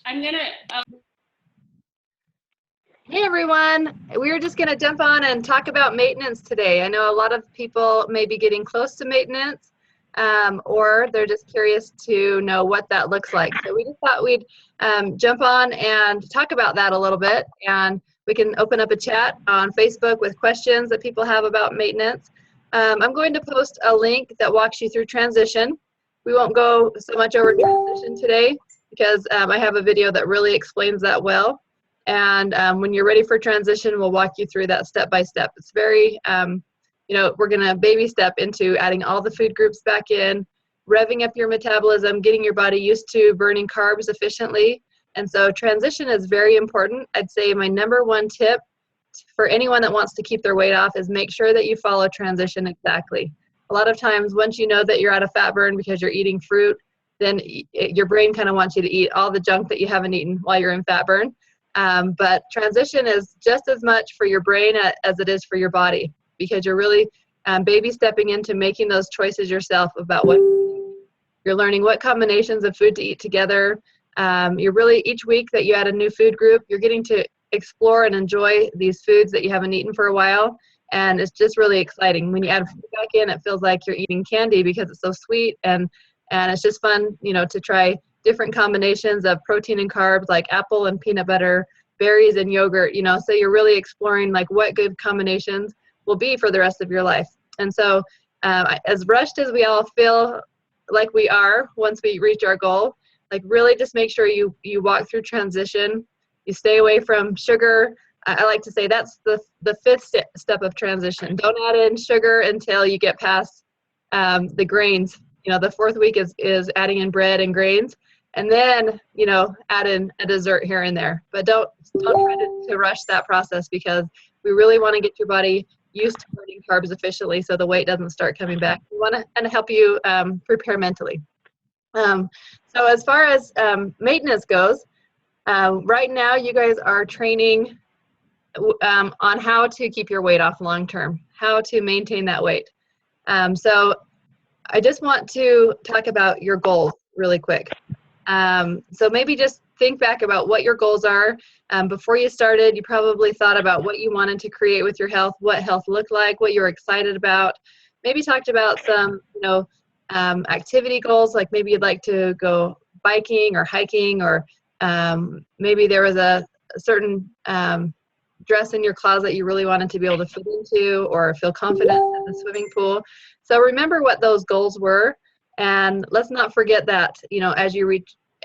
I'm gonna. Hey everyone, we were just going to jump on and talk about maintenance today. I know a lot of people may be getting close to maintenance, or they're just curious to know what that looks like. So we just thought we'd jump on and talk about that a little bit, and we can open up a chat on Facebook with questions that people have about maintenance. I'm going to post a link that walks you through transition. We won't go so much over transition today because I have a video that really explains that well. And when you're ready for transition, we'll walk you through that step by step. It's very, we're going to baby step into adding all the food groups back in, revving up your metabolism, getting your body used to burning carbs efficiently. And so transition is very important. I'd say my number one tip for anyone that wants to keep their weight off is make sure that you follow transition exactly. A lot of times, once you know that you're at a fat burn because you're eating fruit, then your brain kind of wants you to eat all the junk that you haven't eaten while you're in fat burn. But transition is just as much for your brain as it is for your body, because you're really baby stepping into making those choices yourself about what you're learning, what combinations of food to eat together. You're really, each week that you add a new food group, you're getting to explore and enjoy these foods that you haven't eaten for a while. And it's just really exciting. When you add food back in, it feels like you're eating candy because it's so sweet, and it's just fun, to try different combinations of protein and carbs, like apple and peanut butter, berries and yogurt, so you're really exploring like what good combinations will be for the rest of your life. And so as rushed as we all feel like we are once we reach our goal, like really just make sure you walk through transition. You stay away from sugar. I like to say that's the fifth step of transition. Don't add in sugar until you get past the grains. The fourth week is adding in bread and grains, and then add in a dessert here and there. But don't try to rush that process, because we really want to get your body used to burning carbs efficiently so the weight doesn't start coming back. We want to help you prepare mentally. So as far as maintenance goes, right now you guys are training on how to keep your weight off long term, how to maintain that weight. So I just want to talk about your goals really quick. So maybe just think back about what your goals are. Before you started, you probably thought about what you wanted to create with your health, what health looked like, what you were excited about. Maybe talked about some, activity goals, like maybe you'd like to go biking or hiking, or maybe there was a certain dress in your closet you really wanted to be able to fit into or feel confident in the swimming pool. So remember what those goals were, and let's not forget that,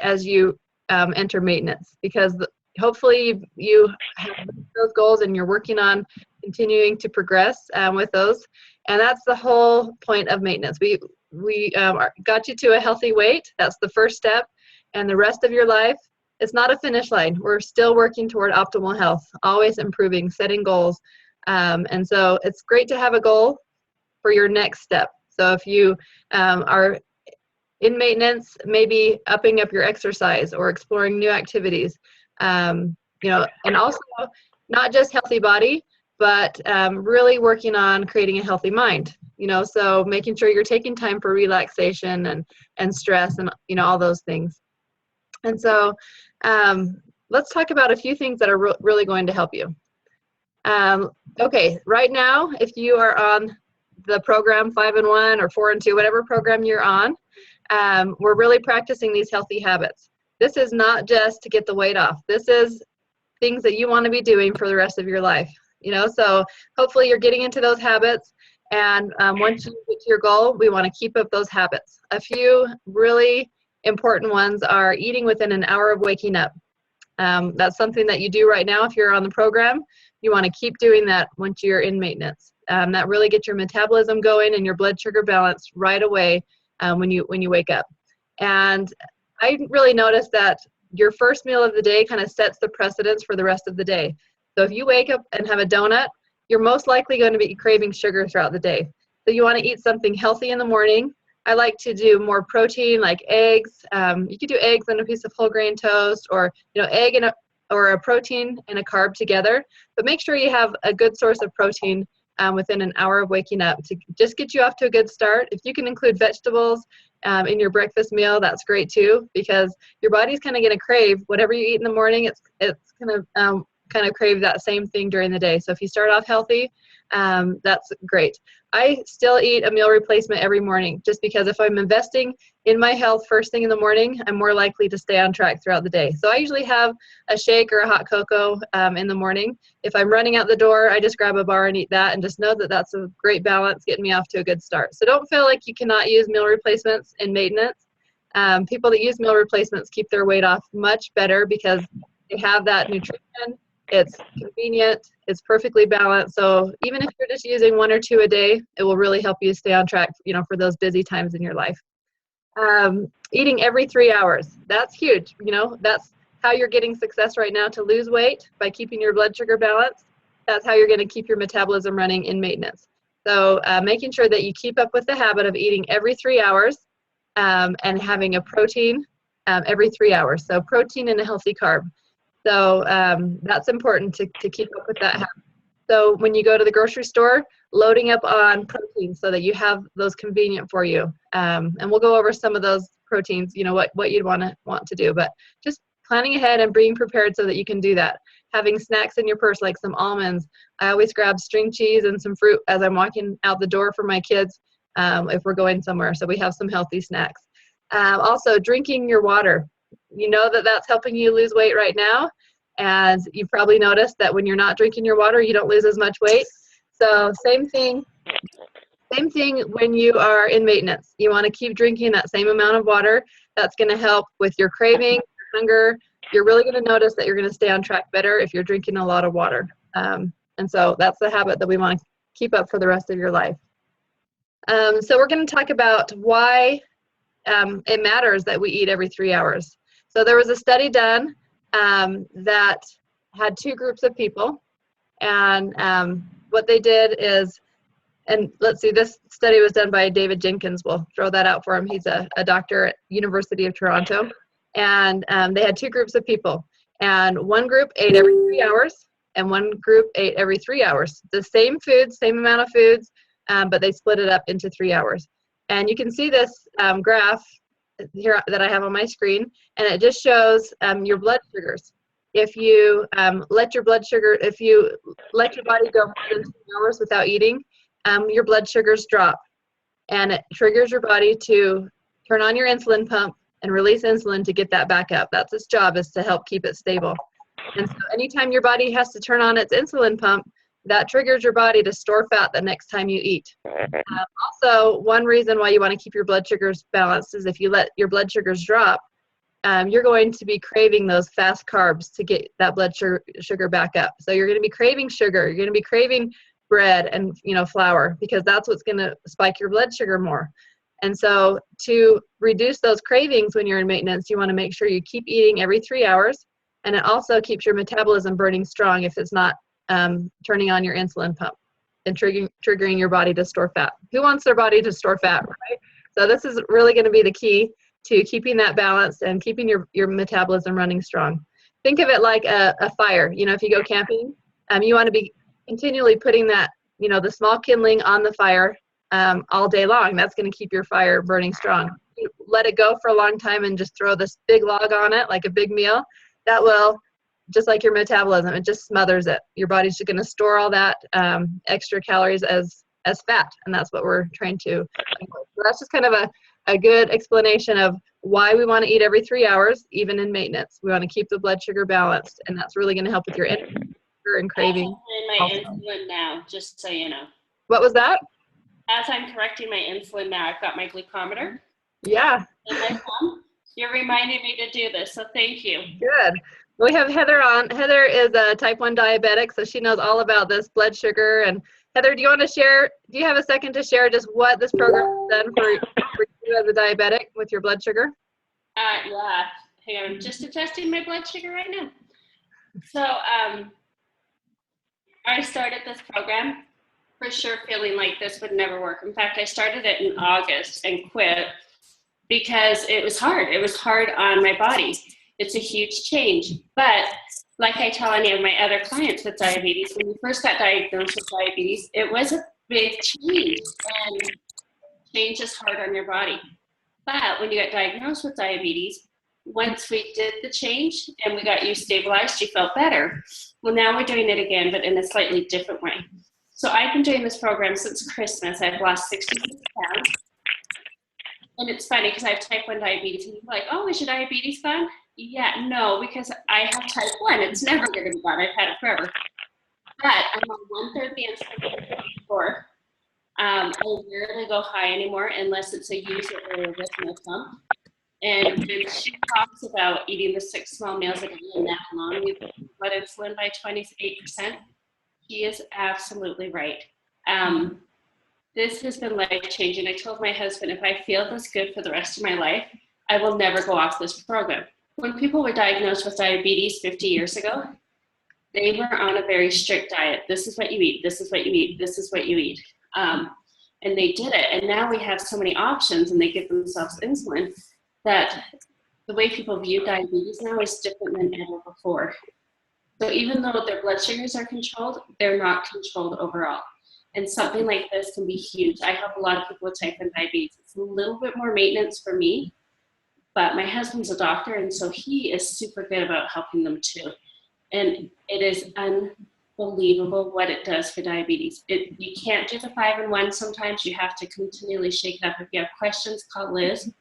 as you enter maintenance, because hopefully you have those goals and you're working on continuing to progress with those. And that's the whole point of maintenance. We got you to a healthy weight. That's the first step. And the rest of your life, it's not a finish line. We're still working toward optimal health, always improving, setting goals. And so it's great to have a goal for your next step. So if you are in maintenance, maybe upping up your exercise or exploring new activities, and also not just healthy body, but really working on creating a healthy mind, so making sure you're taking time for relaxation and stress and, all those things. And so let's talk about a few things that are really going to help you. Okay, right now, if you are on the program 5 and 1 or 4 and 2, whatever program you're on, we're really practicing these healthy habits. This is not just to get the weight off. This is things that you want to be doing for the rest of your life. So hopefully you're getting into those habits. And once you get to your goal, we want to keep up those habits. A few really important ones are eating within an hour of waking up. That's something that you do right now if you're on the program. You want to keep doing that once you're in maintenance. That really gets your metabolism going and your blood sugar balanced right away when you wake up. And I really noticed that your first meal of the day kind of sets the precedence for the rest of the day. So if you wake up and have a donut, you're most likely going to be craving sugar throughout the day. So you want to eat something healthy in the morning. I like to do more protein, like eggs. You could do eggs and a piece of whole grain toast, or egg or a protein and a carb together. But make sure you have a good source of protein within an hour of waking up to just get you off to a good start. If you can include vegetables in your breakfast meal, that's great too, because your body's kind of going to crave whatever you eat in the morning. It's going to kind of crave that same thing during the day. So if you start off healthy, that's great. I still eat a meal replacement every morning, just because if I'm investing in my health first thing in the morning, I'm more likely to stay on track throughout the day. So I usually have a shake or a hot cocoa in the morning. If I'm running out the door, I just grab a bar and eat that, and just know that that's a great balance, getting me off to a good start. So don't feel like you cannot use meal replacements in maintenance. People that use meal replacements keep their weight off much better because they have that nutrition. It's convenient, it's perfectly balanced. So even if you're just using 1 or 2 a day, it will really help you stay on track, for those busy times in your life. Eating every 3 hours, that's huge. That's how you're getting success right now to lose weight, by keeping your blood sugar balanced. That's how you're going to keep your metabolism running in maintenance. So making sure that you keep up with the habit of eating every 3 hours and having a protein every 3 hours. So protein and a healthy carb. So that's important to keep up with that habit. So when you go to the grocery store, loading up on protein so that you have those convenient for you. And we'll go over some of those proteins, what you'd want to do. But just planning ahead and being prepared so that you can do that. Having snacks in your purse, like some almonds. I always grab string cheese and some fruit as I'm walking out the door for my kids if we're going somewhere. So we have some healthy snacks. Also, drinking your water. You know that that's helping you lose weight right now. And you've probably noticed that when you're not drinking your water, you don't lose as much weight. So same thing when you are in maintenance. You want to keep drinking that same amount of water. That's going to help with your craving, your hunger. You're really going to notice that you're going to stay on track better if you're drinking a lot of water. And so that's the habit that we want to keep up for the rest of your life. So we're going to talk about why it matters that we eat every 3 hours. So there was a study done that had 2 groups of people, and what they did is, and let's see, this study was done by David Jenkins. We'll throw that out for him. He's a doctor at University of Toronto, and they had 2 groups of people, and one group ate every 3 hours, and one group ate every 3 hours. The same foods, same amount of foods, but they split it up into 3 hours. And you can see this graph here that I have on my screen, and it just shows your blood sugars. If you let your body go more than 2 hours without eating, your blood sugars drop, and it triggers your body to turn on your insulin pump and release insulin to get that back up. That's its job, is to help keep it stable. And so anytime your body has to turn on its insulin pump, that triggers your body to store fat the next time you eat. Also, one reason why you want to keep your blood sugars balanced is if you let your blood sugars drop, you're going to be craving those fast carbs to get that blood sugar back up. So you're going to be craving sugar. You're going to be craving bread and flour, because that's what's going to spike your blood sugar more. And so to reduce those cravings when you're in maintenance, you want to make sure you keep eating every 3 hours, and it also keeps your metabolism burning strong if it's not turning on your insulin pump and triggering your body to store fat. Who wants their body to store fat, right? So this is really going to be the key to keeping that balance and keeping your metabolism running strong. Think of it like a fire. If you go camping, you want to be continually putting that, the small kindling on the fire all day long. That's going to keep your fire burning strong. You let it go for a long time and just throw this big log on it, like a big meal, that will, just like your metabolism, it just smothers it. Your body's just going to store all that extra calories as fat, and that's what we're trying to avoid. So that's just kind of a good explanation of why we want to eat every 3 hours, even in maintenance. We want to keep the blood sugar balanced, and that's really going to help with your energy and craving. I'm correcting my insulin now, just so you know. What was that? As I'm correcting my insulin now, I've got my glucometer. Yeah. And my thumb. You're reminding me to do this, so thank you. Good. We have Heather on. Heather is a type 1 diabetic, so she knows all about this blood sugar. And Heather, do you want to share, do you have a second to share just what this program has done for you as a diabetic with your blood sugar? Yeah, hang on, I'm just adjusting my blood sugar right now. So I started this program for sure feeling like this would never work. In fact, I started it in August and quit because it was hard. It was hard on my body. It's a huge change. But like I tell any of my other clients with diabetes, when you first got diagnosed with diabetes, it was a big change, and change is hard on your body. But when you got diagnosed with diabetes, once we did the change and we got you stabilized, you felt better. Well, now we're doing it again, but in a slightly different way. So I've been doing this program since Christmas. I've lost 66 pounds. And it's funny because I have type 1 diabetes, and people are like, oh, is your diabetes gone? Yeah, no, because I have type 1. It's never going to be gone. I've had it forever. But I'm on 1/3 the insulin before. I rarely go high anymore unless it's a user or a arrhythmia pump. And when she talks about eating the 6 small meals a day and that long, we blood insulin by 28%. She is absolutely right. This has been life-changing. I told my husband, if I feel this good for the rest of my life, I will never go off this program. When people were diagnosed with diabetes 50 years ago, they were on a very strict diet. This is what you eat, this is what you eat, this is what you eat. And they did it. And now we have so many options, and they give themselves insulin, that the way people view diabetes now is different than ever before. So even though their blood sugars are controlled, they're not controlled overall. And something like this can be huge. I help a lot of people with type 1 diabetes. It's a little bit more maintenance for me, but my husband's a doctor, and so he is super good about helping them too. And it is unbelievable what it does for diabetes. You can't do the 5-in-1 sometimes. You have to continually shake it up. If you have questions, call Liz,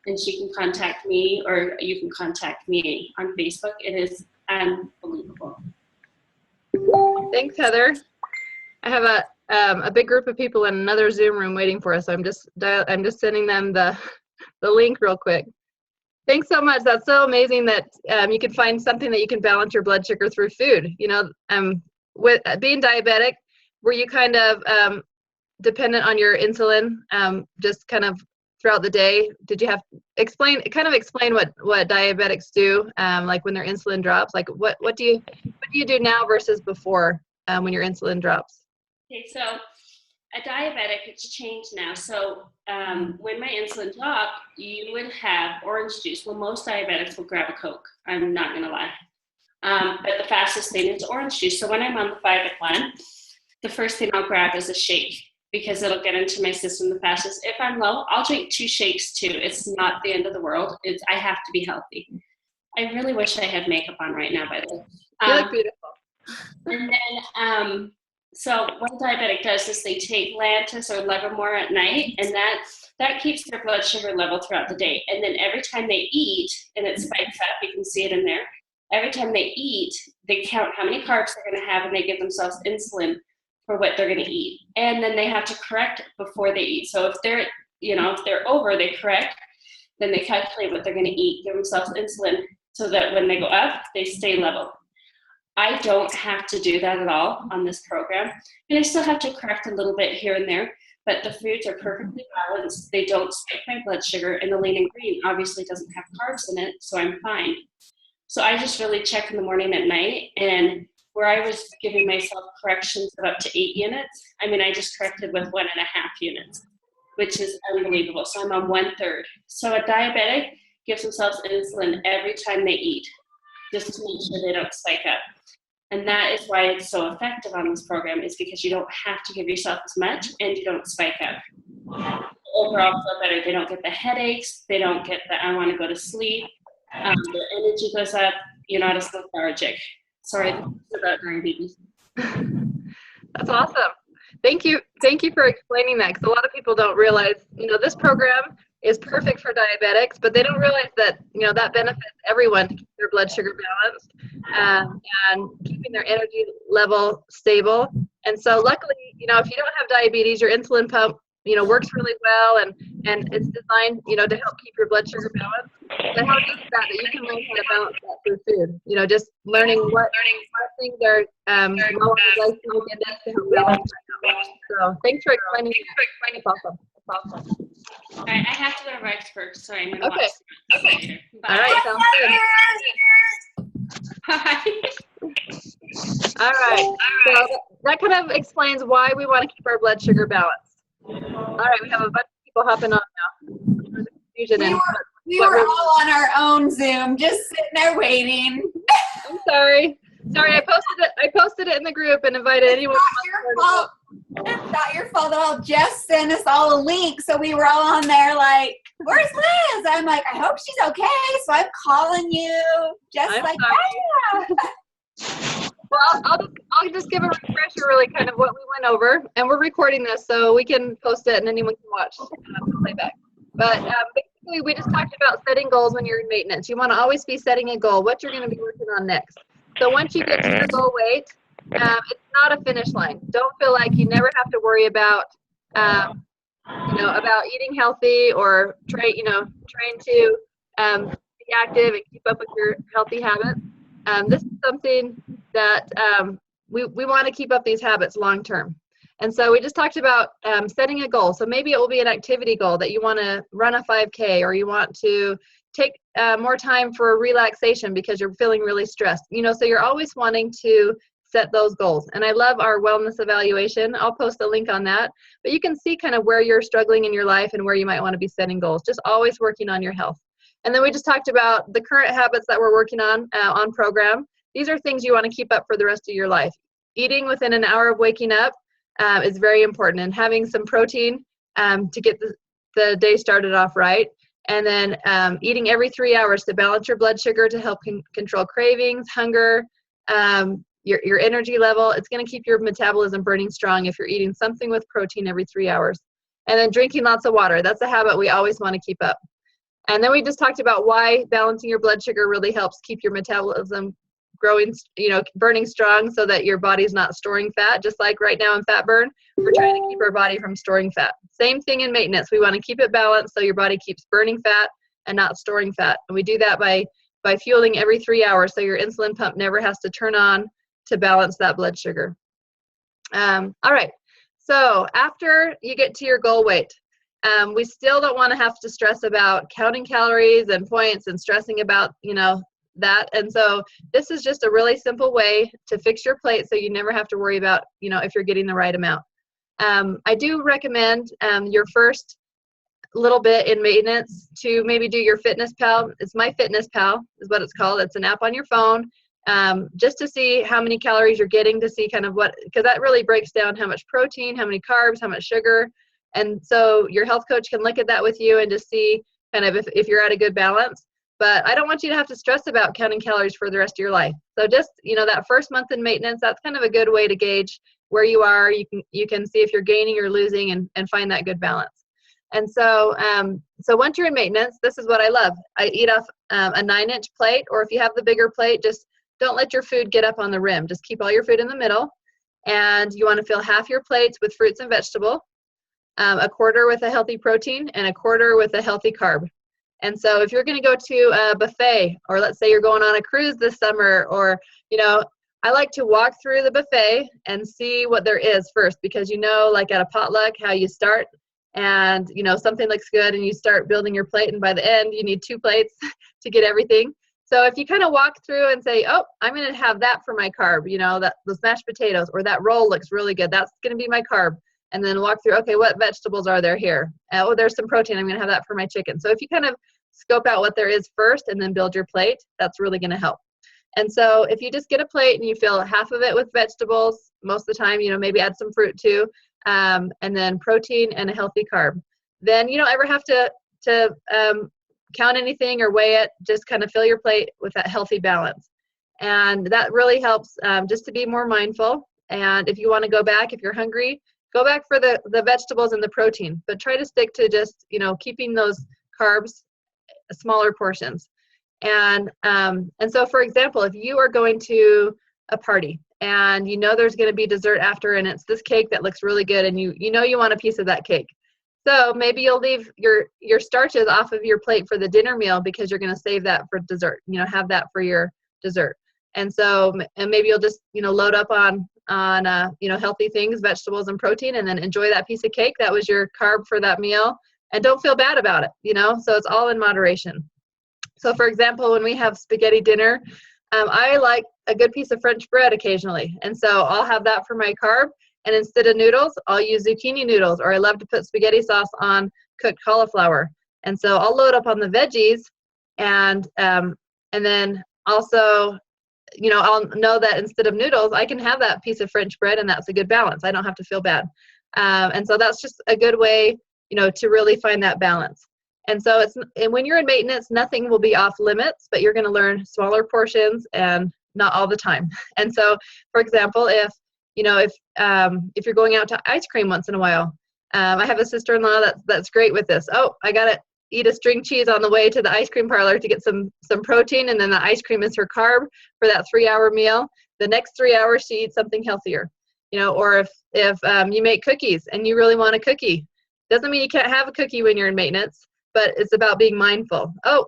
and she can contact me, or you can contact me on Facebook. It is unbelievable. Thanks, Heather. I have a big group of people in another Zoom room waiting for us. So I'm just sending them the link real quick. Thanks so much. That's so amazing that you can find something that you can balance your blood sugar through food. You know, with being diabetic, were you kind of dependent on your insulin just kind of throughout the day? Did you have explain what diabetics do, like when their insulin drops? Like what do you do now versus before when your insulin drops? Okay, so a diabetic, it's changed now. So when my insulin dropped, you would have orange juice. Well, most diabetics will grab a Coke. I'm not gonna lie. But the fastest thing is orange juice. So when I'm on the 5-in-1, the first thing I'll grab is a shake, because it'll get into my system the fastest. If I'm low, I'll drink 2 shakes too. It's not the end of the world. I have to be healthy. I really wish I had makeup on right now, by the way. You look beautiful. And then, so what a diabetic does is they take Lantus or Livermore at night, and that keeps their blood sugar level throughout the day. And then every time they eat, and it spikes up, you can see it in there. Every time they eat, they count how many carbs they're going to have, and they give themselves insulin for what they're going to eat. And then they have to correct before they eat. So if they're over, they correct, then they calculate what they're going to eat, give themselves insulin, so that when they go up, they stay level. I don't have to do that at all on this program. And I still have to correct a little bit here and there, but the foods are perfectly balanced. They don't spike my blood sugar, and the lean and green obviously doesn't have carbs in it, so I'm fine. So I just really check in the morning and night, and where I was giving myself corrections of up to 8 units, I just corrected with 1.5 units, which is unbelievable. So I'm on 1/3. So a diabetic gives themselves insulin every time they eat, just to make sure they don't spike up. And that is why it's so effective on this program, is because you don't have to give yourself as much, and you don't spike up. Overall feel better. They don't get the headaches. They don't get the I want to go to sleep. Their energy goes up. You're not as lethargic. Sorry, this is about diabetes. That's awesome. Thank you for explaining that, because a lot of people don't realize, this program is perfect for diabetics, but they don't realize that, that benefits everyone to keep their blood sugar balanced and keeping their energy level stable. And so luckily, if you don't have diabetes, your insulin pump, works really well, and it's designed, to help keep your blood sugar balanced. And how good is that you can learn how to balance that through food? Just learning what things are low on the glycemic index to help balance that out. So thanks for explaining that. That's awesome. All right, I have to go to Rex first. Sorry, I'm going to Okay. watch later. Bye. All right, sounds good. Bye. All right. So that kind of explains why we want to keep our blood sugar balanced. All right, we have a bunch of people hopping on now. We were all on our own Zoom, just sitting there waiting. I'm sorry. I posted it in the group and invited anyone. It's not your fault at all. Jeff sent us all a link, so we were all on there like, where's Liz? I'm like, I hope she's okay. So I'm calling you just I'm like sorry. that. Well, I'll just give a refresher, really, kind of what we went over, and we're recording this so we can post it and anyone can watch the playback. But basically, we just talked about setting goals when you're in maintenance. You want to always be setting a goal, what you're going to be working on next. So once you get to your goal weight, it's not a finish line. Don't feel like you never have to worry about, about eating healthy or train to be active and keep up with your healthy habits. This is something that we want to keep up these habits long term. And so we just talked about setting a goal. So maybe it will be an activity goal that you want to run a 5K, or you want to take more time for relaxation because you're feeling really stressed. So you're always wanting to set those goals. And I love our wellness evaluation. I'll post a link on that. But you can see kind of where you're struggling in your life and where you might want to be setting goals. Just always working on your health. And then we just talked about the current habits that we're working on program. These are things you want to keep up for the rest of your life. Eating within an hour of waking up is very important, and having some protein to get the day started off right. And then eating every 3 hours to balance your blood sugar to help control cravings, hunger, your energy level. It's going to keep your metabolism burning strong if you're eating something with protein every 3 hours. And then drinking lots of water. That's a habit we always want to keep up. And then we just talked about why balancing your blood sugar really helps keep your metabolism growing, burning strong, so that your body's not storing fat. Just like right now in fat burn, we're trying to keep our body from storing fat. Same thing in maintenance. We want to keep it balanced so your body keeps burning fat and not storing fat. And we do that by fueling every 3 hours, so your insulin pump never has to turn on to balance that blood sugar. All right. So after you get to your goal weight, we still don't want to have to stress about counting calories and points and stressing about, that. And so this is just a really simple way to fix your plate so you never have to worry about, if you're getting the right amount. I do recommend your first little bit in maintenance to maybe do your Fitness Pal. It's MyFitnessPal is what it's called. It's an app on your phone, just to see how many calories you're getting, to see kind of because that really breaks down how much protein, how many carbs, how much sugar. And so your health coach can look at that with you and just see kind of if you're at a good balance. But I don't want you to have to stress about counting calories for the rest of your life. So just, that first month in maintenance, that's kind of a good way to gauge where you are. You can see if you're gaining or losing and find that good balance. And so once you're in maintenance, this is what I love. I eat off a 9-inch plate, or if you have the bigger plate, just don't let your food get up on the rim. Just keep all your food in the middle. And you want to fill half your plates with fruits and vegetables, a quarter with a healthy protein, and a quarter with a healthy carb. And so if you're going to go to a buffet, or let's say you're going on a cruise this summer, or, I like to walk through the buffet and see what there is first, because like at a potluck, how you start and, something looks good and you start building your plate, and by the end you need 2 plates to get everything. So if you kind of walk through and say, oh, I'm going to have that for my carb, those mashed potatoes, or that roll looks really good, that's going to be my carb. And then walk through, okay, what vegetables are there here? Oh, there's some protein. I'm going to have that for my chicken. So if you kind of scope out what there is first and then build your plate, that's really going to help. And so if you just get a plate and you fill half of it with vegetables, most of the time, maybe add some fruit too, and then protein and a healthy carb, then you don't ever have to count anything or weigh it. Just kind of fill your plate with that healthy balance. And that really helps just to be more mindful. And if you want to go back, if you're hungry, go back for the vegetables and the protein, but try to stick to just, keeping those carbs smaller portions. And so, for example, if you are going to a party and there's going to be dessert after, and it's this cake that looks really good, and you want a piece of that cake. So maybe you'll leave your starches off of your plate for the dinner meal because you're going to save that for dessert, have that for your dessert. And so, and maybe you'll just, load up on healthy things, vegetables and protein, and then enjoy that piece of cake. That was your carb for that meal, and don't feel bad about it, so it's all in moderation. So for example, when we have spaghetti dinner, I like a good piece of French bread occasionally. And so I'll have that for my carb. And instead of noodles, I'll use zucchini noodles, or I love to put spaghetti sauce on cooked cauliflower. And so I'll load up on the veggies, and then also, I'll know that instead of noodles, I can have that piece of French bread, and that's a good balance. I don't have to feel bad. And so that's just a good way, to really find that balance. And so and when you're in maintenance, nothing will be off limits, but you're going to learn smaller portions and not all the time. And so, for example, if you're going out to ice cream once in a while, I have a sister-in-law that's great with this. Oh, I got to eat a string cheese on the way to the ice cream parlor to get some protein, and then the ice cream is her carb for that 3-hour meal. The next 3 hours, she eats something healthier. Or if you make cookies and you really want a cookie, doesn't mean you can't have a cookie when you're in maintenance, but it's about being mindful. Oh,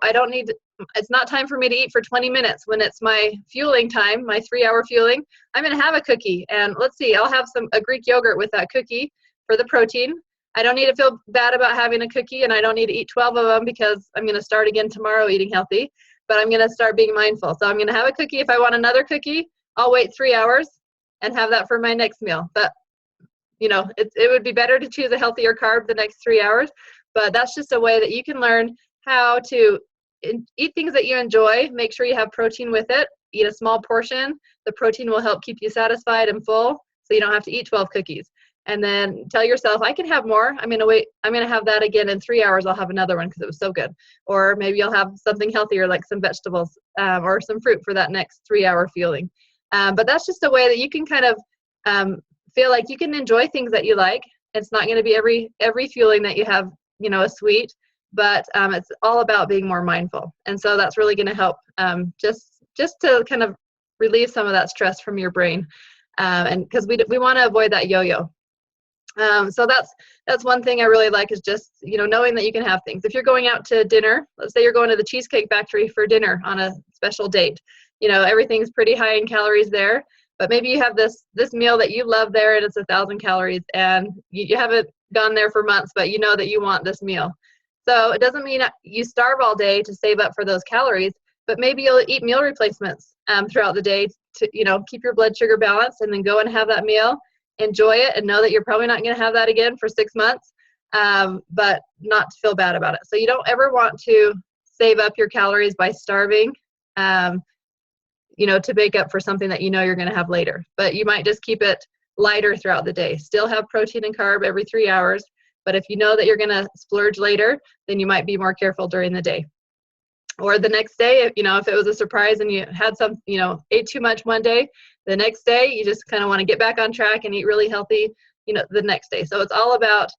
it's not time for me to eat for 20 minutes. When it's my fueling time, my 3-hour fueling, I'm going to have a cookie. And let's see, I'll have a Greek yogurt with that cookie for the protein. I don't need to feel bad about having a cookie, and I don't need to eat 12 of them because I'm going to start again tomorrow eating healthy, but I'm going to start being mindful. So I'm going to have a cookie. If I want another cookie, I'll wait 3 hours and have that for my next meal. But it would be better to choose a healthier carb the next 3 hours, but that's just a way that you can learn how to eat things that you enjoy. Make sure you have protein with it. Eat a small portion. The protein will help keep you satisfied and full, so you don't have to eat 12 cookies. And then tell yourself, I can have more. I'm going to have that again in 3 hours. I'll have another one because it was so good. Or maybe you'll have something healthier like some vegetables or some fruit for that next 3-hour fueling. But that's just a way that you can kind of feel like you can enjoy things that you like. It's not going to be every fueling that you have, a sweet, but it's all about being more mindful. And so that's really going to help just to kind of relieve some of that stress from your brain. And because we want to avoid that yo-yo. So that's one thing I really like is just, knowing that you can have things. If you're going out to dinner, let's say you're going to the Cheesecake Factory for dinner on a special date, everything's pretty high in calories there, but maybe you have this meal that you love there and it's 1,000 calories and you haven't gone there for months, but you know that you want this meal. So it doesn't mean you starve all day to save up for those calories, but maybe you'll eat meal replacements throughout the day to, keep your blood sugar balanced, and then go and have that meal. Enjoy it and know that you're probably not going to have that again for 6 months, but not to feel bad about it. So you don't ever want to save up your calories by starving, to make up for something that you're going to have later. But you might just keep it lighter throughout the day. Still have protein and carb every 3 hours, but if you know that you're going to splurge later, then you might be more careful during the day. Or the next day, if it was a surprise and you had ate too much one day, the next day you just kind of want to get back on track and eat really healthy, the next day. So it's all about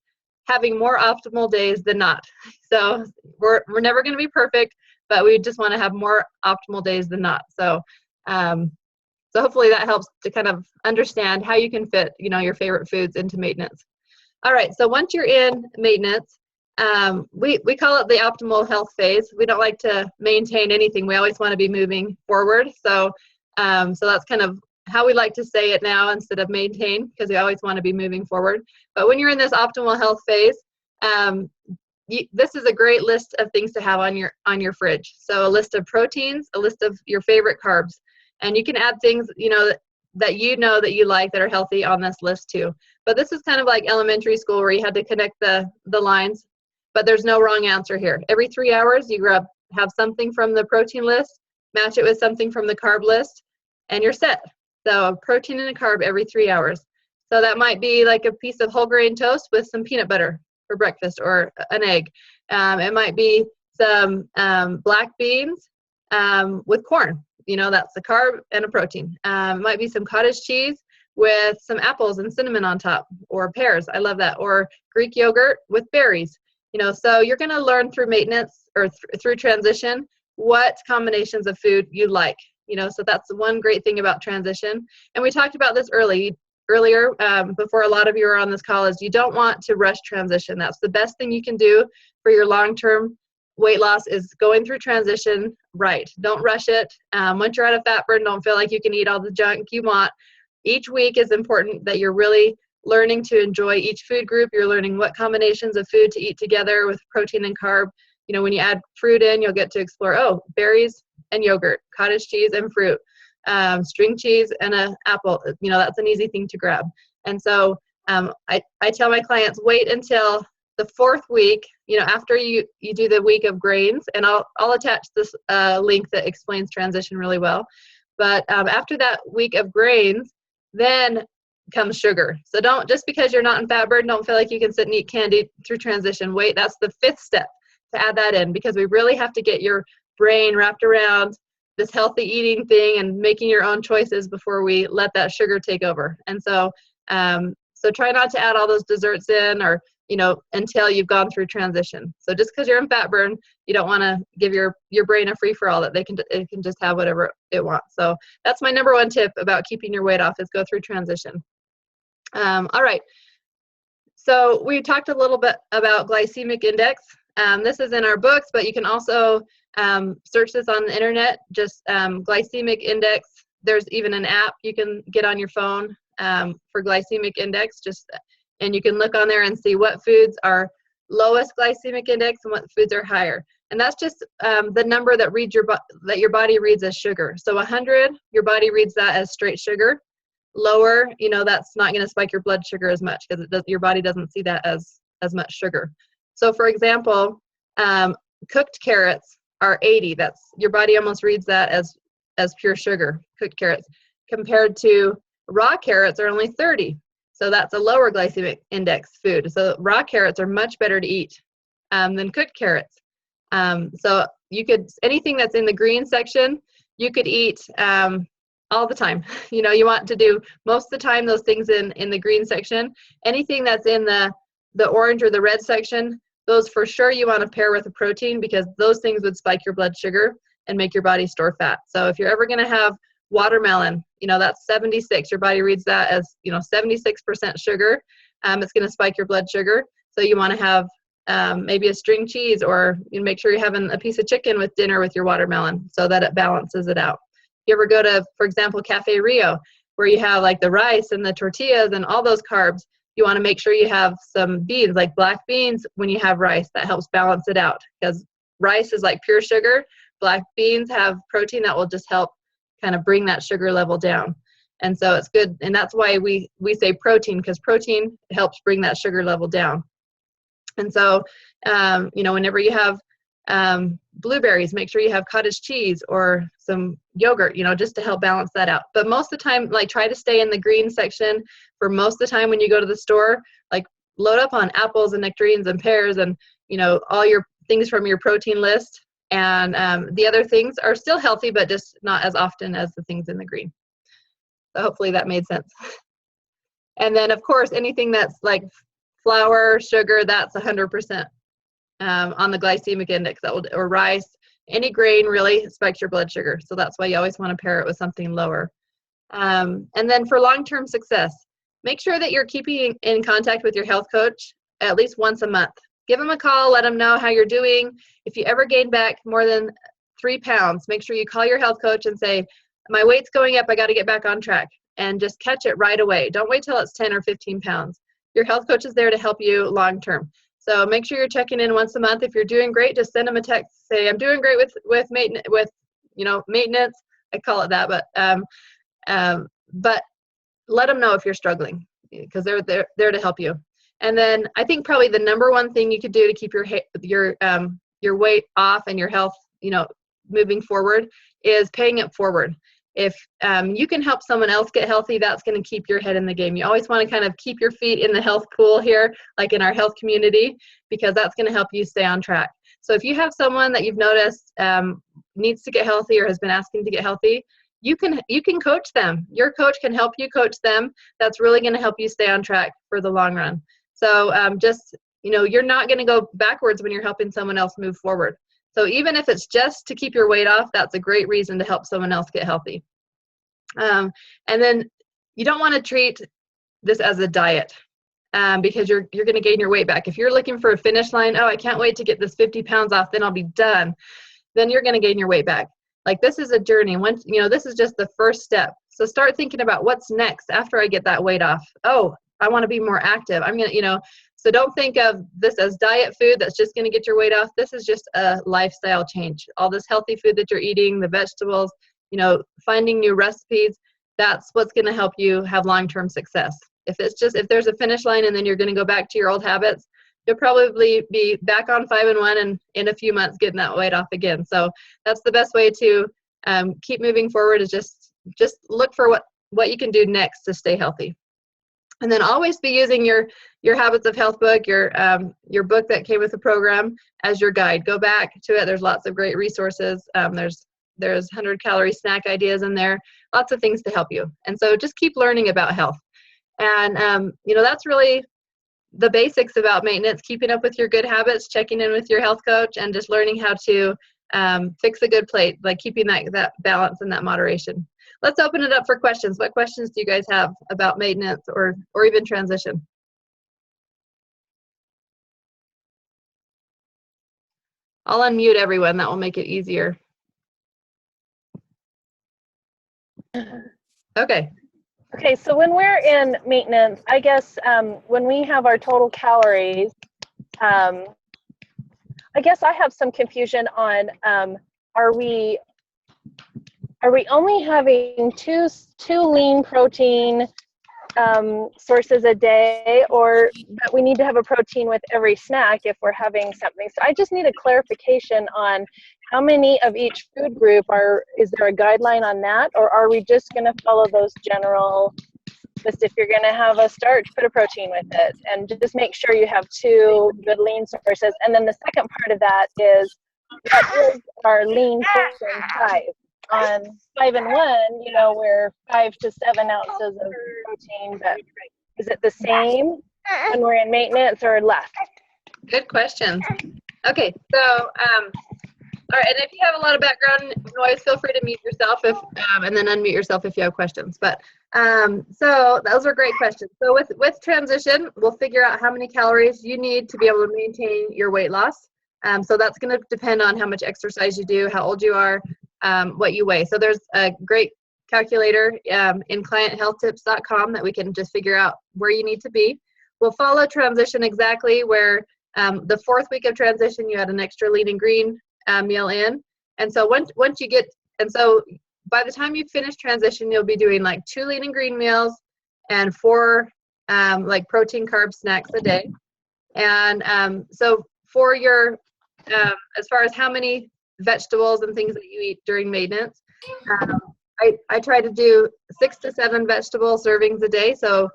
having more optimal days than not. So we're never going to be perfect, but we just want to have more optimal days than not. So so hopefully that helps to kind of understand how you can fit, your favorite foods into maintenance. All right. So once you're in maintenance, we call it the optimal health phase. We don't like to maintain anything. We always want to be moving forward. So that's kind of how we like to say it now instead of maintain, because we always want to be moving forward. But when you're in this optimal health phase, this is a great list of things to have on your fridge. So a list of proteins, a list of your favorite carbs, and you can add things that you like that are healthy on this list too. But this is kind of like elementary school where you had to connect the lines. But there's no wrong answer here. Every 3 hours, you have something from the protein list, match it with something from the carb list, and you're set. So a protein and a carb every 3 hours. So that might be like a piece of whole grain toast with some peanut butter for breakfast, or an egg. It might be some black beans with corn. That's a carb and a protein. It might be some cottage cheese with some apples and cinnamon on top, or pears. I love that. Or Greek yogurt with berries. So you're going to learn through maintenance or through transition what combinations of food you like. So that's one great thing about transition. And we talked about this earlier before a lot of you are on this call, is you don't want to rush transition. That's the best thing you can do for your long-term weight loss, is going through transition right. Don't rush it. Once you're out of fat burn, don't feel like you can eat all the junk you want. Each week is important that you're really learning to enjoy each food group. You're learning what combinations of food to eat together with protein and carb. When you add fruit in, you'll get to explore, berries and yogurt, cottage cheese and fruit, string cheese and an apple. That's an easy thing to grab. And so I tell my clients, wait until the 4th week, after you do the week of grains, and I'll attach this link that explains transition really well. But after that week of grains, then comes sugar. So don't, just because you're not in fat burn, don't feel like you can sit and eat candy through transition. Wait, that's the 5th step. to add that in, because we really have to get your brain wrapped around this healthy eating thing and making your own choices before we let that sugar take over. And so, so try not to add all those desserts in, or, until you've gone through transition. So just because you're in fat burn, you don't want to give your brain a free for all, that it can just have whatever it wants. So that's my number one tip about keeping your weight off, is go through transition. All right. So we talked a little bit about glycemic index. This is in our books, but you can also search this on the internet, just glycemic index. There's even an app you can get on your phone for glycemic index, and you can look on there and see what foods are lowest glycemic index and what foods are higher. And that's just the number that that your body reads as sugar. So 100, your body reads that as straight sugar. Lower, that's not going to spike your blood sugar as much, because your body doesn't see that as much sugar. So for example, cooked carrots are 80. That's, your body almost reads that as pure sugar, cooked carrots, compared to raw carrots are only 30. So that's a lower glycemic index food. So raw carrots are much better to eat than cooked carrots. So you could, anything that's in the green section, you could eat all the time. You want to do most of the time those things in the green section. Anything that's in the orange or the red section, those for sure you want to pair with a protein, because those things would spike your blood sugar and make your body store fat. So if you're ever going to have watermelon, that's 76. Your body reads that as 76% sugar. It's going to spike your blood sugar. So you want to have maybe a string cheese, or make sure you're having a piece of chicken with dinner with your watermelon, so that it balances it out. You ever go to, for example, Cafe Rio, where you have like the rice and the tortillas and all those carbs, you want to make sure you have some beans, like black beans, when you have rice. That helps balance it out, because rice is like pure sugar. Black beans have protein that will just help kind of bring that sugar level down. And so it's good. And that's why we say protein, because protein helps bring that sugar level down. And so, whenever you have blueberries, make sure you have cottage cheese or some yogurt, just to help balance that out. But most of the time, like, try to stay in the green section for most of the time when you go to the store. Like, load up on apples and nectarines and pears and, all your things from your protein list. And the other things are still healthy, but just not as often as the things in the green. So hopefully that made sense. And then, of course, anything that's like flour, sugar, that's 100% on the glycemic index, or rice. Any grain really spikes your blood sugar. So that's why you always want to pair it with something lower. And then for long-term success, make sure that you're keeping in contact with your health coach at least once a month. Give them a call, let them know how you're doing. If you ever gain back more than 3 pounds, make sure you call your health coach and say, my weight's going up, I got to get back on track. And just catch it right away. Don't wait till it's 10 or 15 pounds. Your health coach is there to help you long-term. So make sure you're checking in once a month. If you're doing great, just send them a text. Say, I'm doing great with maintenance. I call it that, but let them know if you're struggling, because they're there to help you. And then I think probably the number one thing you could do to keep your weight off and your health, moving forward, is paying it forward. If you can help someone else get healthy, that's going to keep your head in the game. You always want to kind of keep your feet in the health pool here, like in our health community, because that's going to help you stay on track. So if you have someone that you've noticed needs to get healthy or has been asking to get healthy, you can coach them. Your coach can help you coach them. That's really going to help you stay on track for the long run. So you're not going to go backwards when you're helping someone else move forward. So even if it's just to keep your weight off, that's a great reason to help someone else get healthy. And then you don't want to treat this as a diet because you're going to gain your weight back. If you're looking for a finish line, I can't wait to get this 50 pounds off, then I'll be done. Then you're going to gain your weight back. Like, this is a journey. Once, this is just the first step. So start thinking about what's next after I get that weight off. Oh, I want to be more active. I'm going to, so don't think of this as diet food that's just going to get your weight off. This is just a lifestyle change. All this healthy food that you're eating, the vegetables, finding new recipes, that's what's going to help you have long-term success. If there's a finish line and then you're going to go back to your old habits, you'll probably be back on 5 and 1 and in a few months getting that weight off again. So that's the best way to keep moving forward, is just look for what you can do next to stay healthy. And then always be using your Habits of Health book, your book that came with the program as your guide. Go back to it. There's lots of great resources. There's 100-calorie snack ideas in there, lots of things to help you. And so just keep learning about health. And, that's really the basics about maintenance, keeping up with your good habits, checking in with your health coach, and just learning how to fix a good plate, like keeping that balance and that moderation. Let's open it up for questions. What questions do you guys have about maintenance or even transition? I'll unmute everyone. That will make it easier. Okay. Okay, so when we're in maintenance, I guess when we have our total calories, I guess I have some confusion on are we only having two lean protein sources a day, or that we need to have a protein with every snack if we're having something? So I just need a clarification on how many of each food group is there a guideline on that, or are we just going to follow those general, just if you're going to have a starch, put a protein with it, and just make sure you have two good lean sources. And then the second part of that is, what is our lean portion size? On 5 and 1, we're 5 to 7 ounces of protein, but is it the same when we're in maintenance or less? Good questions. Okay, so all right, and if you have a lot of background noise, feel free to mute yourself and then unmute yourself if you have questions. But so those are great questions. So with transition, we'll figure out how many calories you need to be able to maintain your weight loss. So that's going to depend on how much exercise you do, how old you are, what you weigh. So there's a great calculator in clienthealthtips.com that we can just figure out where you need to be. We'll follow transition exactly where the 4th week of transition, you had an extra lean and green meal in. And so once you get, and so by the time you finish transition, you'll be doing like 2 lean and green meals and 4 like protein carb snacks a day. And so for your, as far as how many vegetables and things that you eat during maintenance, I try to do 6 to 7 vegetable servings a day. So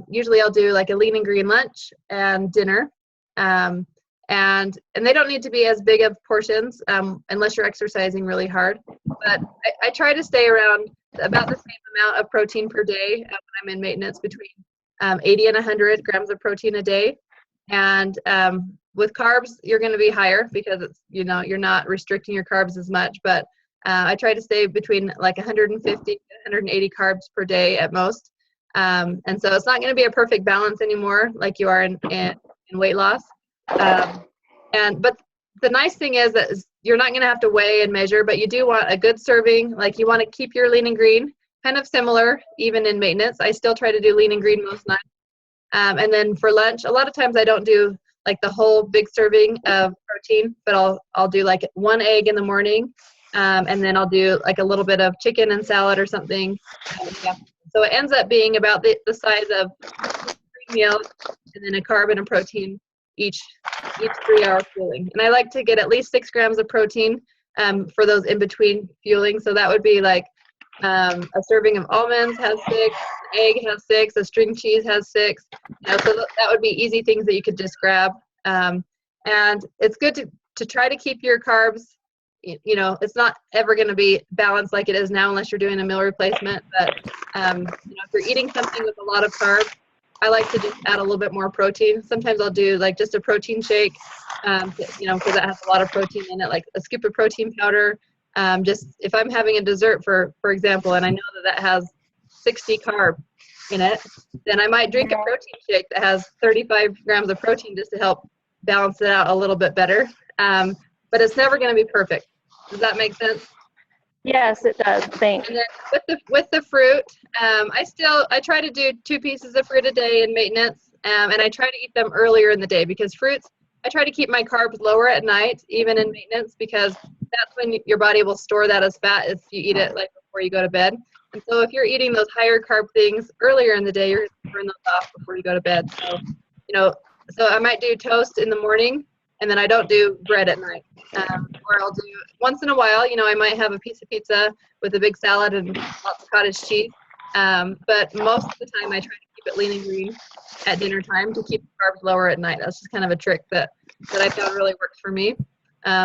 usually I'll do like a lean and green lunch and dinner. And they don't need to be as big of portions unless you're exercising really hard. But I try to stay around about the same amount of protein per day when I'm in maintenance, between 80 and 100 grams of protein a day. And with carbs, you're going to be higher because it's, you're not restricting your carbs as much. But I try to stay between like 150 to 180 carbs per day at most. And so it's not going to be a perfect balance anymore like you are in weight loss. But the nice thing is that you're not going to have to weigh and measure, but you do want a good serving. Like, you want to keep your lean and green kind of similar, even in maintenance. I still try to do lean and green most nights. And then for lunch, a lot of times I don't do like the whole big serving of protein, but I'll do like 1 egg in the morning. And then I'll do like a little bit of chicken and salad or something. So it ends up being about the size of 3 meals and then a carb and a protein each 3-hour fueling. And I like to get at least 6 grams of protein for those in-between fueling. So that would be like a serving of almonds has 6, an egg has 6, a string cheese has 6. So that would be easy things that you could just grab. And it's good to try to keep your carbs. It's not ever going to be balanced like it is now unless you're doing a meal replacement. But if you're eating something with a lot of carbs, I like to just add a little bit more protein. Sometimes I'll do like just a protein shake, because that has a lot of protein in it, like a scoop of protein powder. Just if I'm having a dessert, for example, and I know that has 60 carb in it, then I might drink a protein shake that has 35 grams of protein just to help balance it out a little bit better. But it's never going to be perfect. Does that make sense? Yes, it does. Thanks. And then with the fruit, I try to do 2 pieces of fruit a day in maintenance, and I try to eat them earlier in the day, because fruits, I try to keep my carbs lower at night, even in maintenance, because that's when your body will store that as fat if you eat it like before you go to bed. And so if you're eating those higher carb things earlier in the day, you're going to burn those off before you go to bed. So I might do toast in the morning, and then I don't do bread at night. Or I'll do, once in a while, I might have a piece of pizza with a big salad and lots of cottage cheese. But most of the time I try to keep it lean and green at dinner time to keep the carbs lower at night. That's just kind of a trick that I found really works for me.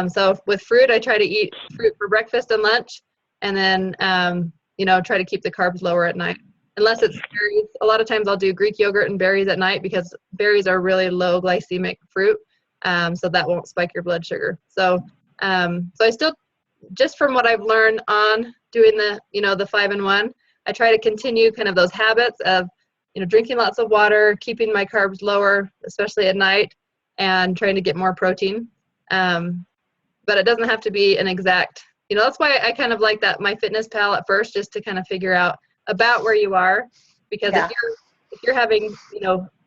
So with fruit, I try to eat fruit for breakfast and lunch, and then, try to keep the carbs lower at night. Unless it's berries. A lot of times I'll do Greek yogurt and berries at night because berries are really low glycemic fruit. So that won't spike your blood sugar. So I still, just from what I've learned on doing the 5-in-1, I try to continue kind of those habits of, drinking lots of water, keeping my carbs lower, especially at night, and trying to get more protein. But it doesn't have to be an exact, that's why I kind of like that MyFitnessPal at first, just to kind of figure out about where you are, because if you're having,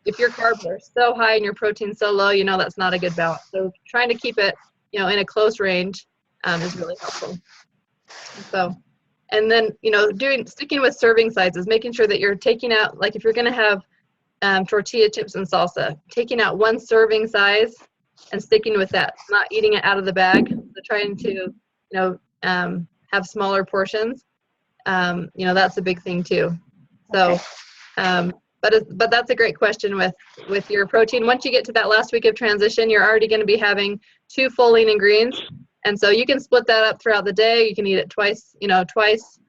if your carbs are so high and your protein's so low, that's not a good balance. So trying to keep it, in a close range is really helpful. So, and then, sticking with serving sizes, making sure that you're taking out, like if you're going to have tortilla chips and salsa, taking out one serving size and sticking with that, not eating it out of the bag. So trying to, have smaller portions. That's a big thing too. So, but that's a great question with your protein. Once you get to that last week of transition, you're already going to be having 2 full lean and greens. And so you can split that up throughout the day. You can eat it twice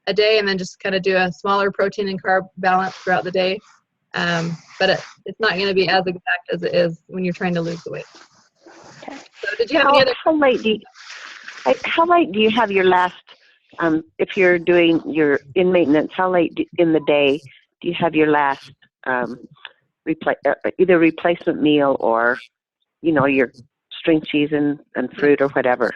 a day, and then just kind of do a smaller protein and carb balance throughout the day. But it's not going to be as exact as it is when you're trying to lose the weight. Okay. So did you have any other? How late do you have your last, if you're doing your in maintenance, how late in the day do you have your last either replacement meal or, your string cheese and fruit or whatever?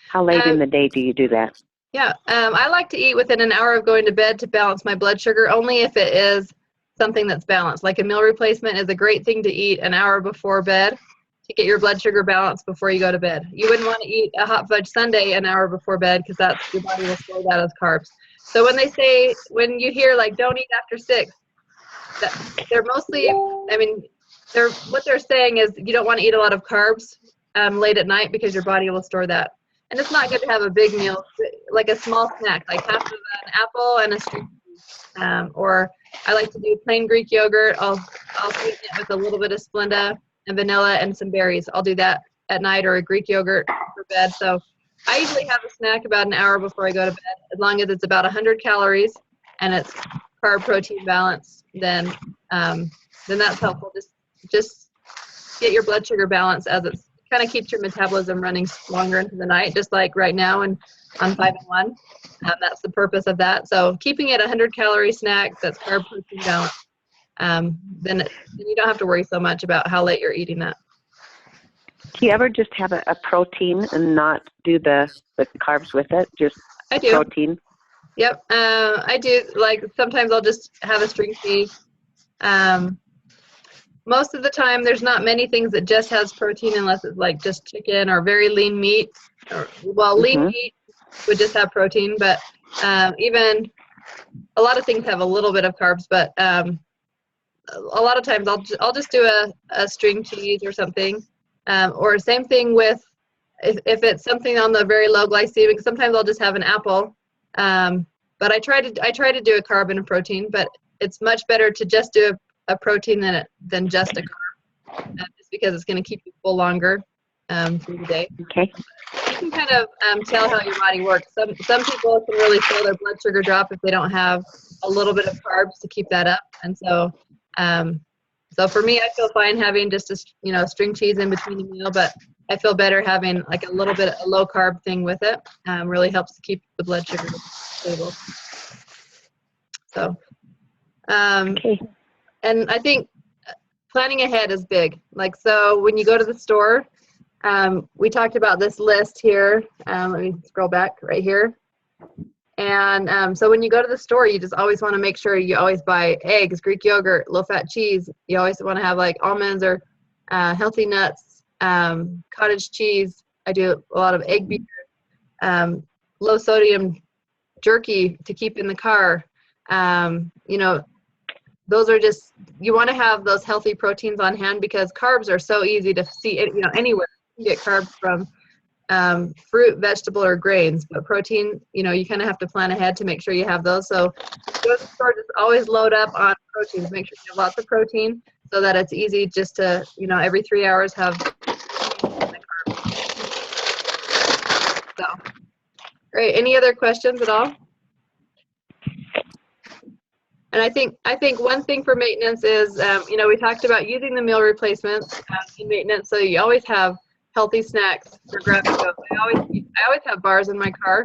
How late in the day do you do that? Yeah, I like to eat within an hour of going to bed to balance my blood sugar, only if it is something that's balanced. Like a meal replacement is a great thing to eat an hour before bed to get your blood sugar balanced before you go to bed. You wouldn't want to eat a hot fudge sundae an hour before bed because your body will store that as carbs. So when you hear like don't eat after 6, they're mostly, what they're saying is you don't want to eat a lot of carbs late at night because your body will store that. And it's not good to have a big meal, like a small snack, like half of an apple and a string cheese. Or I like to do plain Greek yogurt. I'll sweeten it with a little bit of Splenda and vanilla and some berries. I'll do that at night, or a Greek yogurt for bed. So I usually have a snack about an hour before I go to bed, as long as it's about 100 calories and it's carb protein balance, then that's helpful. Just get your blood sugar balance as it's kind of keeps your metabolism running longer into the night, just like right now and on 5-in-1. That's the purpose of that. So keeping it 100 calorie snack that's carb protein balance, then you don't have to worry so much about how late you're eating that. Do you ever just have a protein and not do the carbs with it? Just I do. Protein? Yep. I do. Like sometimes I'll just have a string cheese. Most of the time there's not many things that just has protein unless it's like just chicken or very lean meat. Lean meat would just have protein, but even a lot of things have a little bit of carbs, but a lot of times I'll just do a string cheese or something. Or same thing with if it's something on the very low glycemic, sometimes I'll just have an apple. But I try to do a carb and a protein, but it's much better to just do a protein than just a carb, just because it's going to keep you full longer through the day. Okay. You can kind of tell how your body works. Some people can really feel their blood sugar drop if they don't have a little bit of carbs to keep that up. And so for me, I feel fine having just a string cheese in between a meal, but I feel better having like a little bit of a low carb thing with it. Really helps to keep the blood sugar stable. So, Okay. And I think planning ahead is big. Like, so when you go to the store, we talked about this list here. Let me scroll back right here. And so when you go to the store, you just always want to make sure you always buy eggs, Greek yogurt, low-fat cheese. You always want to have like almonds or healthy nuts, cottage cheese. I do a lot of egg beater, low-sodium jerky to keep in the car. Those are just, you want to have those healthy proteins on hand because carbs are so easy to see, anywhere. You can get carbs from fruit, vegetable, or grains. But protein, you kind of have to plan ahead to make sure you have those. So go to the store, just always load up on proteins. Make sure you have lots of protein so that it's easy just to, every 3 hours have. So, great. Any other questions at all? And I think one thing for maintenance is, we talked about using the meal replacements in maintenance, so you always have healthy snacks for grab and go. I always have bars in my car.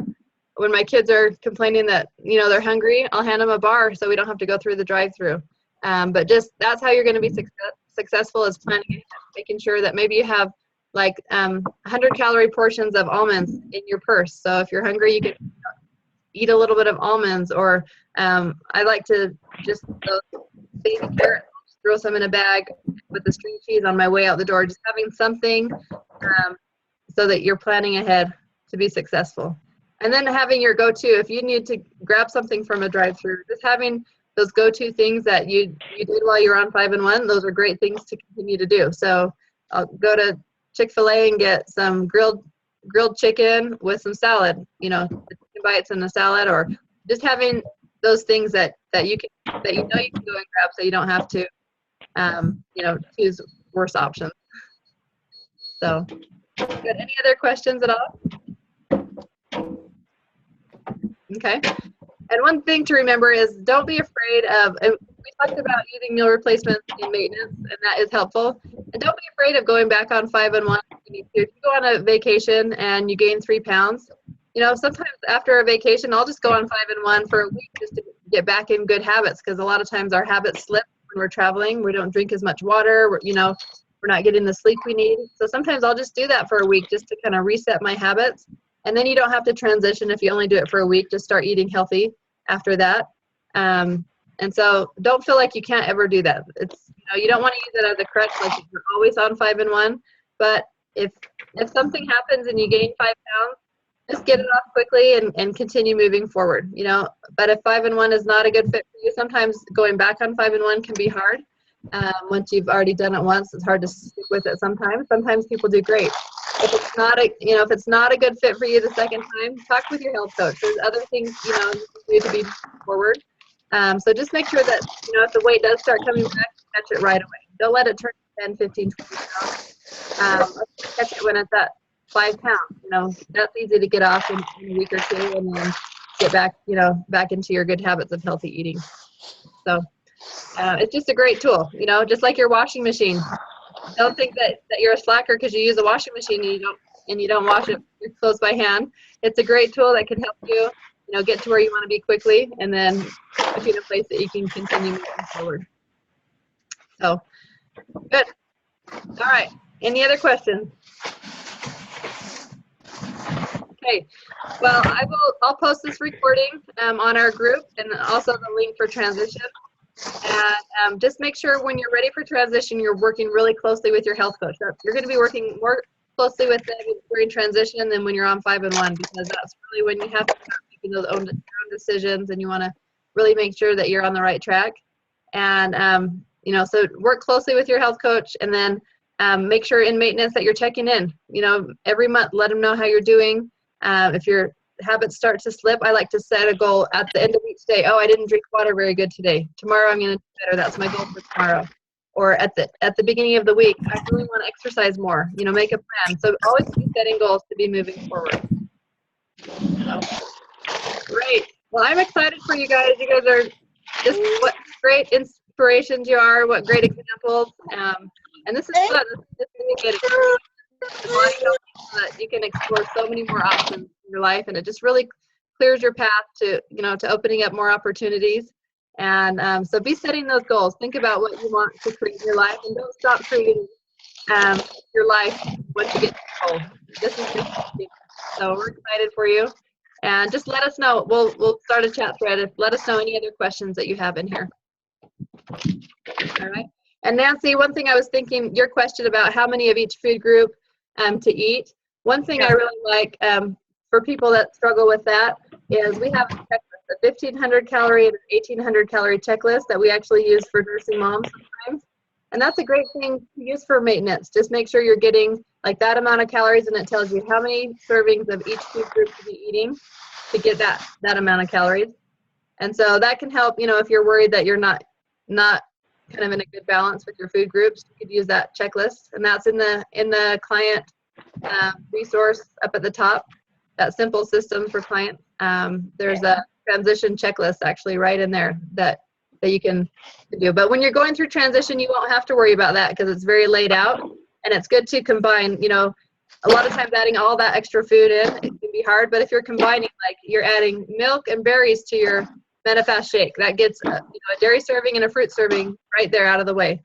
When my kids are complaining that they're hungry, I'll hand them a bar so we don't have to go through the drive-through. But just that's how you're going to be successful, is planning ahead, making sure that maybe you have like 100-calorie portions of almonds in your purse. So if you're hungry, you can eat a little bit of almonds, or I like to just baby carrots, throw some in a bag with the string cheese on my way out the door. Just having something so that you're planning ahead to be successful. And then having your go-to, if you need to grab something from a drive-through, just having those go-to things that you did while you're on 5 and 1, those are great things to continue to do. So I'll go to Chick-fil-A and get some grilled chicken with some salad, chicken bites and a salad, or just having those things that you can go and grab, so you don't have to choose worse options. So good. Any other questions at all? Okay. And one thing to remember is, don't be afraid of, and we talked about using meal replacements in maintenance, and that is helpful. And don't be afraid of going back on 5 and 1 if you need to. If you go on a vacation and you gain 3 pounds, sometimes after a vacation, I'll just go on 5 and 1 for a week just to get back in good habits, because a lot of times our habits slip when we're traveling. We don't drink as much water. We're not getting the sleep we need. So sometimes I'll just do that for a week just to kind of reset my habits. And then you don't have to transition if you only do it for a week. Just start eating healthy after that. And so don't feel like you can't ever do that. It's, you don't want to use it as a crutch, like you're always on 5 and 1. But if something happens and you gain 5 pounds, just get it off quickly and continue moving forward. But if 5 and 1 is not a good fit for you, sometimes going back on 5 and 1 can be hard. Once you've already done it once, it's hard to stick with it sometimes. Sometimes people do great. If it's not a good fit for you the second time, talk with your health coach. There's other things, you can do to be forward. So just make sure that, if the weight does start coming back, catch it right away. Don't let it turn 10, 15, 20 pounds. Catch it when it's at 5 pounds. That's easy to get off in a week or two, and then get back, back into your good habits of healthy eating. So it's just a great tool, just like your washing machine. Don't think that you're a slacker because you use a washing machine and you don't wash your clothes by hand. It's a great tool that can help you, get to where you want to be quickly, and then put you in a place that you can continue moving forward. So, good. All right. Any other questions? Okay. Well, I'll post this recording on our group, and also the link for transition. And just make sure when you're ready for transition, you're working really closely with your health coach. You're going to be working more closely with them during transition than when you're on 5 and 1, because that's really when you have to start making those own decisions, and you want to really make sure that you're on the right track. And so work closely with your health coach, and then make sure in maintenance that you're checking in. Every month, let them know how you're doing. If your habits start to slip, I like to set a goal at the end of each day. Oh, I didn't drink water very good today. Tomorrow I'm going to do better. That's my goal for tomorrow. Or at the beginning of the week, I really want to exercise more. Make a plan. So always be setting goals to be moving forward. So, great. Well, I'm excited for you guys. You guys are just what great inspirations you are. What great examples. And this is fun. This is really good. So that you can explore so many more options in your life, and it just really clears your path to to opening up more opportunities. And so be setting those goals. Think about what you want to create in your life, and don't stop creating your life once you get to the goal. This is just, so we're excited for you, and just let us know. We'll start a chat thread. Let us know any other questions that you have in here. All right. And Nancy, one thing I was thinking, your question about how many of each food group to eat. One thing I really like for people that struggle with that is we have a checklist, a 1,500 calorie and an 1,800 calorie checklist that we actually use for nursing moms sometimes. And that's a great thing to use for maintenance. Just make sure you're getting like that amount of calories, and it tells you how many servings of each food group to be eating to get that amount of calories. And so that can help, you know, if you're worried that you're not kind of in a good balance with your food groups, you could use that checklist. And that's in the client resource up at the top, that simple system for clients. There's a transition checklist actually right in there that you can do. But when you're going through transition, you won't have to worry about that because it's very laid out, and it's good to combine. You know, a lot of times adding all that extra food in, it can be hard, but if you're combining, like you're adding milk and berries to your MetaFast shake, that gets a dairy serving and a fruit serving right there out of the way.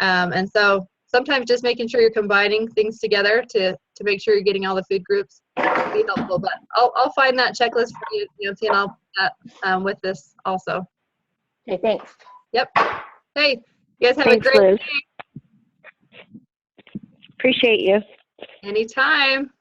And so sometimes just making sure you're combining things together to make sure you're getting all the food groups can be helpful. But I'll find that checklist for you, Nancy, and I'll put that with this also. Okay, thanks. Yep. Hey, you guys have Thanks, a great Liz. day. Appreciate you. Anytime.